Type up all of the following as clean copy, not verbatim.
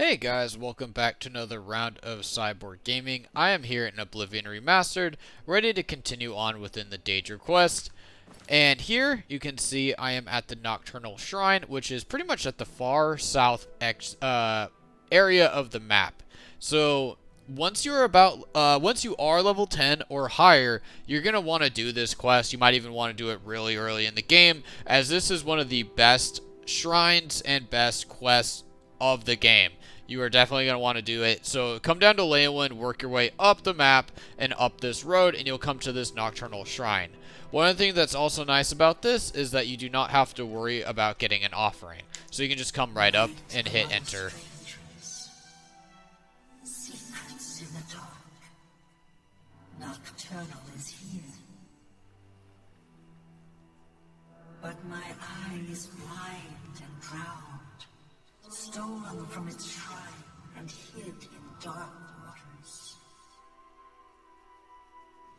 Hey guys, welcome back to another round of Cyborg Gaming. I am here in Oblivion Remastered, ready to continue on within the Daedric quest. And here you can see I am at the Nocturnal Shrine, which is pretty much at the far south area of the map. So once you are level 10 or higher, you're gonna want to do this quest. You might even want to do it really early in the game, as this is one of the best shrines and best quests of the game. You are definitely going to want to do it. So come down to Leyawiin, work your way up the map and up this road, and you'll come to this Nocturnal Shrine. One of the things that's also nice about this is that you do not have to worry about getting an offering. So you can just come right up and hit enter. Secrets in the dark. Nocturnal is here. But my eye is blind and drowned. Stolen from its shrine and hid in dark waters.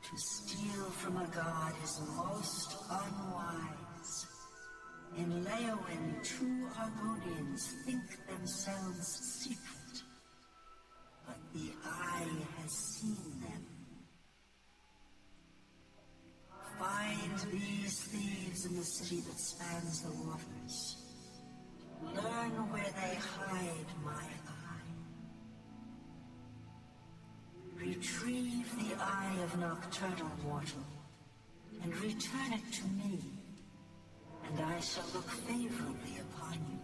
To steal from a god is most unwise. In Leyawiin, two argonians think themselves secret, but the eye has seen them. Find these thieves in the city that spans the waters. Learn where they hide my eye. Retrieve the Eye of Nocturnal, mortal, and return it to me, and I shall look favorably upon you.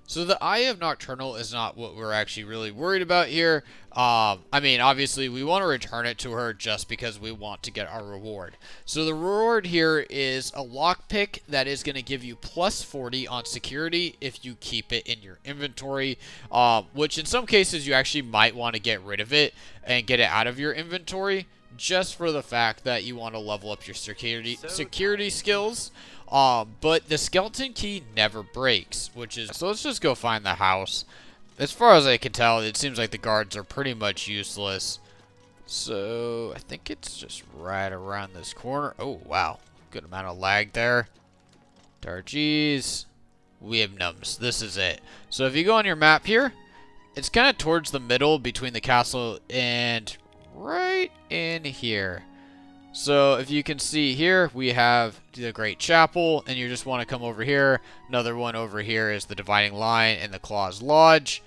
So the Eye of Nocturnal is not what we're actually really worried about here. I mean, obviously, we want to return it to her just because we want to get our reward. So the reward here is a lockpick that is going to give you plus 40 on security if you keep it in your inventory, which in some cases you actually might want to get rid of it and get it out of your inventory just for the fact that you want to level up your security skills. But the skeleton key never breaks, which is... So let's just go find the house. As far as I can tell, it seems like the guards are pretty much useless. So I think it's just right around this corner. Oh, wow. Good amount of lag there. Dargees. Weebam-Nas. This is it. So if you go on your map here, it's kind of towards the middle between the castle and right in here. So if you can see here, we have the Great Chapel, and you just want to come over here. Another one over here is the Dividing Line and the Claw's Lodge.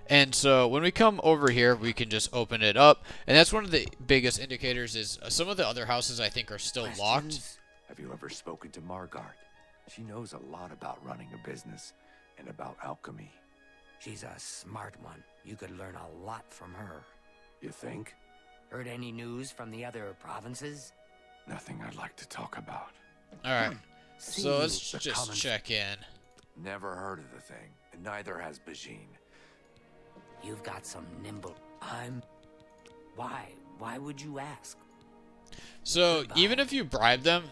And so when we come over here, we can just open it up. And that's one of the biggest indicators is some of the other houses I think are still locked. Have you ever spoken to Margard? She knows a lot about running a business and about alchemy. She's a smart one. You could learn a lot from her. You think? Heard any news from the other provinces? Nothing I'd like to talk about. Alright, so let's just check in. Never heard of the thing, and neither has Bajin. You've got some nimble... Why? Why would you ask? So, even if you bribe them,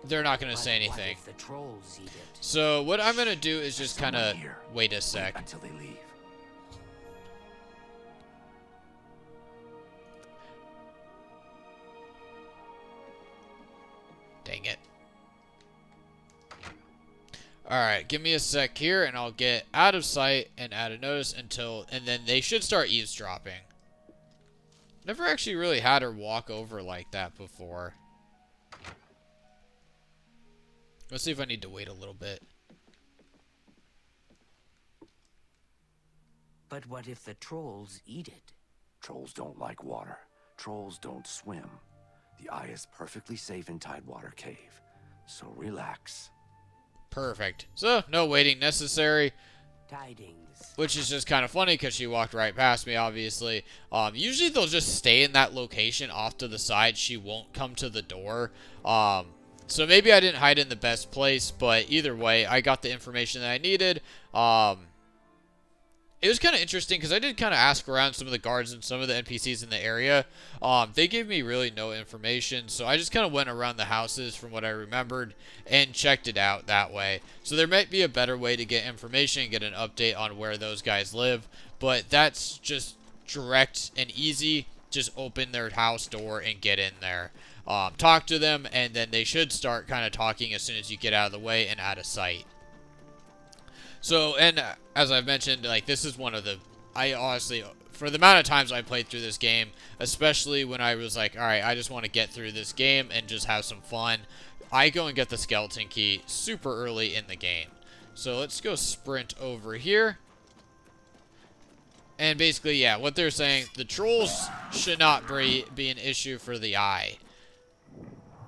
they're not going to say anything. What if the trolls eat it? So, what I'm going to do is just kind of wait a sec. Wait until they leave. Dang it. Alright, give me a sec here, and I'll get out of sight and out of notice and then they should start eavesdropping. Never actually really had her walk over like that before. Let's see if I need to wait a little bit. But what if the trolls eat it? Trolls don't like water. Trolls don't swim. The eye is perfectly safe in Tidewater Cave, so relax. Perfect. So, no waiting necessary. Tidings. Which is just kind of funny because she walked right past me, obviously. Usually they'll just stay in that location off to the side. She won't come to the door. So maybe I didn't hide in the best place, but either way, I got the information that I needed. It was kind of interesting because I did kind of ask around some of the guards and some of the NPCs in the area. They gave me really no information, so I just kind of went around the houses from what I remembered and checked it out that way. So there might be a better way to get information and get an update on where those guys live, but that's just direct and easy. Just open their house door and get in there. Talk to them, and then they should start kind of talking as soon as you get out of the way and out of sight. So, and as I've mentioned, like, this is one of the, I honestly, for the amount of times I played through this game, especially when I was like, alright, I just want to get through this game and just have some fun, I go and get the skeleton key super early in the game. So let's go sprint over here. And basically, yeah, what they're saying, the trolls should not be an issue for the eye.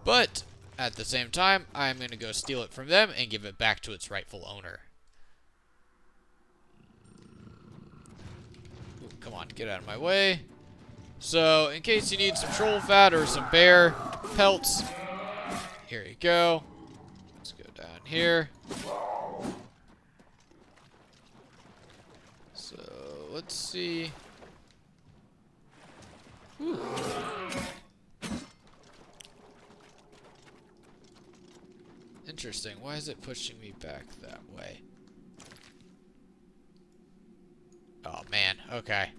But, at the same time, I'm going to go steal it from them and give it back to its rightful owner. Ooh, come on, get out of my way. So, in case you need some troll fat or some bear pelts, here you go. Let's go down here. So, let's see. Ooh. Interesting. Why is it pushing me back that way? Oh, man. Okay.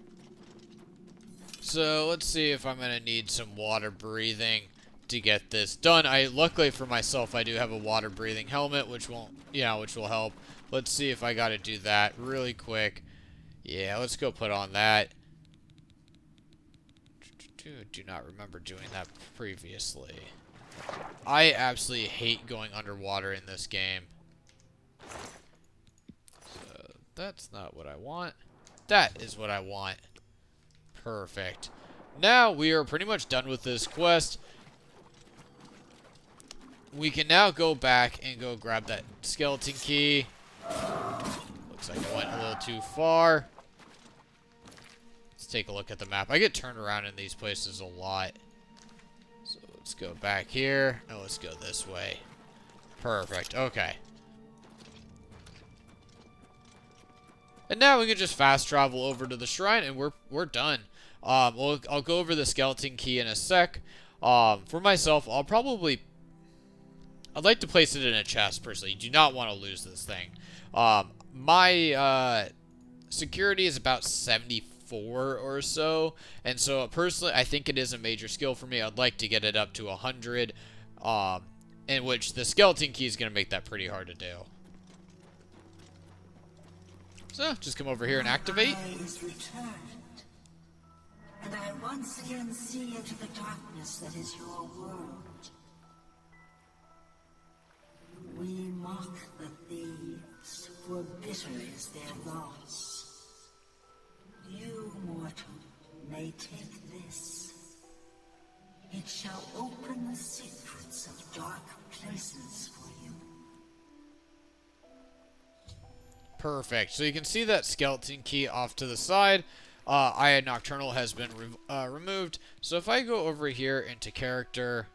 So, let's see if I'm going to need some water breathing to get this done. Luckily for myself, I do have a water breathing helmet, which will help. Let's see if I got to do that really quick. Yeah, let's go put on that. Do not remember doing that previously. I absolutely hate going underwater in this game. So, that's not what I want. That is what I want. Perfect. Now, we are pretty much done with this quest. We can now go back and go grab that skeleton key. Looks like I went a little too far. Let's take a look at the map. I get turned around in these places a lot. So let's go back here. Oh, let's go this way. Perfect. Okay. And now we can just fast travel over to the shrine, and we're done. I'll go over the skeleton key in a sec. For myself, I'd like to place it in a chest, personally. You do not want to lose this thing. My security is about 74 or so, and so personally, I think it is a major skill for me. I'd like to get it up to 100, in which the skeleton key is going to make that pretty hard to do. So, just come over here and activate. My eye is returned, and I once again see into the darkness that is your world. We mock the thieves, for bitter is their loss. You, mortal, may take this. It shall open the secrets of dark places for you. Perfect. So you can see that skeleton key off to the side. Eye of Nocturnal has been removed. So if I go over here into character,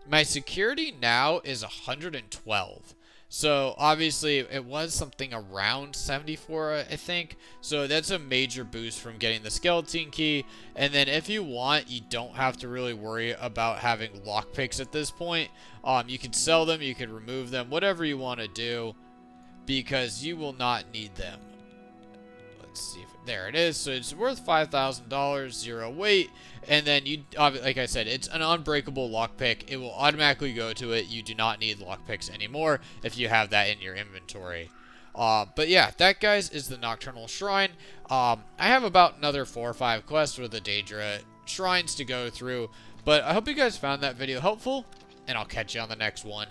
my security now is 112. So obviously it was something around 74, I think. So that's a major boost from getting the skeleton key. And then if you want, you don't have to really worry about having lockpicks at this point. You can sell them, you can remove them, whatever you want to do, because you will not need them. Let's see if there it is. So it's worth $5,000, 0 weight, and then you, like I said, it's an unbreakable lockpick. It will automatically go to it. You do not need lockpicks anymore if you have that in your inventory. But yeah, that, guys, is the Nocturnal Shrine. I have about another 4 or 5 quests with the Daedric Shrines to go through, but I hope you guys found that video helpful, and I'll catch you on the next one.